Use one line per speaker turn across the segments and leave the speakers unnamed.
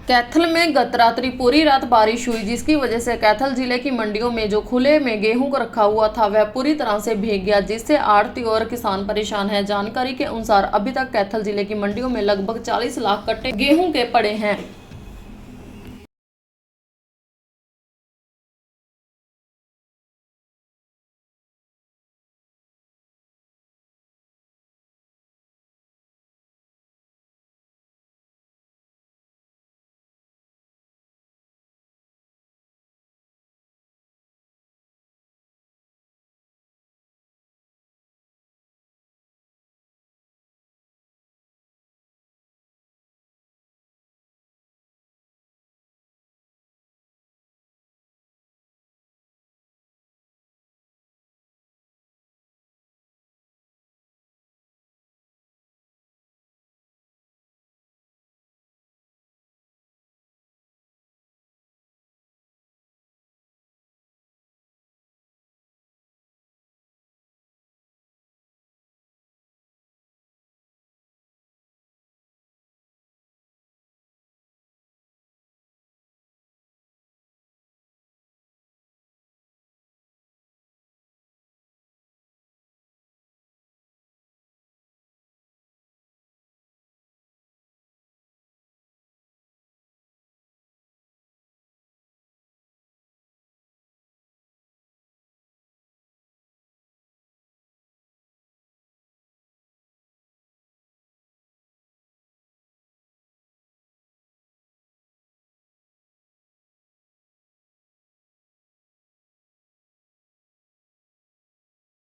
कैथल में गत रात्रि पूरी रात बारिश हुई, जिसकी वजह से कैथल जिले की मंडियों में जो खुले में गेहूं को रखा हुआ था वह पूरी तरह से भीग गया, जिससे आढ़ती और किसान परेशान हैं। जानकारी के अनुसार अभी तक कैथल जिले की मंडियों में लगभग 40 लाख कट्टे गेहूं के पड़े हैं।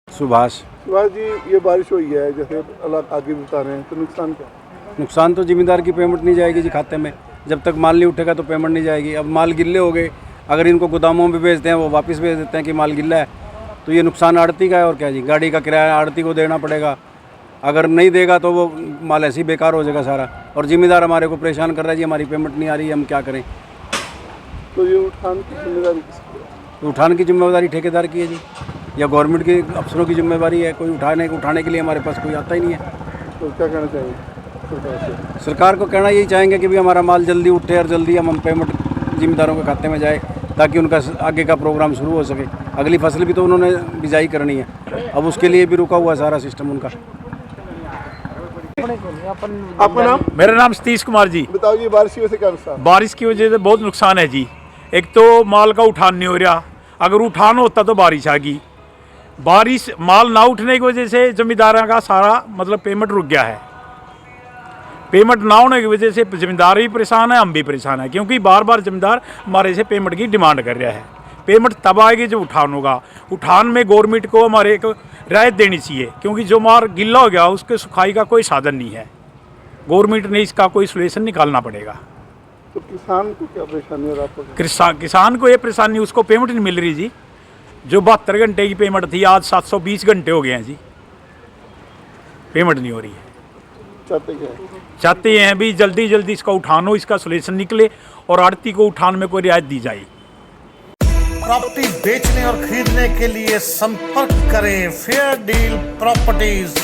सुभाष
जी, ये बारिश हुई है जैसे आगे बता रहे हैं, तो नुकसान क्या?
नुकसान तो जिम्मेदार की पेमेंट नहीं जाएगी जी खाते में। जब तक माल नहीं उठेगा तो पेमेंट नहीं जाएगी। अब माल गिल्ले हो गए, अगर इनको गोदामों में भेजते हैं वो वापस भेज देते हैं कि माल गिल्ला है, तो ये नुकसान आड़ती का है। और क्या जी, गाड़ी का किराया आड़ती को देना पड़ेगा। अगर नहीं देगा तो वो माल ऐसे ही बेकार हो जाएगा सारा। और जिम्मेदार हमारे को परेशान कर रहा है जी, हमारी पेमेंट नहीं आ रही है, हम क्या करें।
तो ये उठान की जिम्मेदारी किसकी है?
तो उठाने की जिम्मेदारी ठेकेदार की है जी, या गवर्नमेंट के अफसरों की जिम्मेदारी है। कोई उठाने के लिए हमारे पास कोई आता ही नहीं है।
तो क्या कहना चाहिए सरकार से?
सरकार को कहना यही चाहेंगे कि भी हमारा माल जल्दी उठे और जल्दी हम पेमेंट जिम्मेदारों के खाते में जाए, ताकि उनका आगे का प्रोग्राम शुरू हो सके। अगली फसल भी तो उन्होंने बिजाई करनी है, अब उसके लिए भी रुका हुआ सारा सिस्टम उनका।
आपका नाम?
मेरा नाम सतीश कुमार जी।
बताओ, ये बारिश की वजह से क्या नुकसान?
बारिश की वजह से बहुत नुकसान है जी। एक तो माल का उठान नहीं हो रहा, अगर उठान होता तो बारिश आ गई। बारिश माल ना उठने की वजह से जमींदारों का सारा मतलब पेमेंट रुक गया है। पेमेंट ना होने की वजह से जमींदार भी परेशान है, हम भी परेशान है, क्योंकि बार बार जमींदार हमारे से पेमेंट की डिमांड कर रहा है। पेमेंट तब आएगी जब उठान होगा। उठान में गवर्नमेंट को हमारे एक रियायत देनी चाहिए, क्योंकि जो माल गिल्ला हो गया उसके सुखाई का कोई साधन नहीं है। गवर्नमेंट ने इसका कोई सोल्यूशन निकालना पड़ेगा।
तो किसान को क्या परेशानी हो रहा है?
किसान को ये परेशानी, उसको पेमेंट नहीं मिल रही जी। जो 72 घंटे की पेमेंट थी, आज 720 घंटे हो गए हैं जी, पेमेंट नहीं हो रही है।
चाहते क्या है?
चाहते हैं भी जल्दी जल्दी इसका उठान हो, इसका सोल्यूशन निकले और आड़ती को उठान में कोई रियायत दी जाए।
प्रॉपर्टी बेचने और खरीदने के लिए संपर्क करें फेयर डील प्रॉपर्टीज।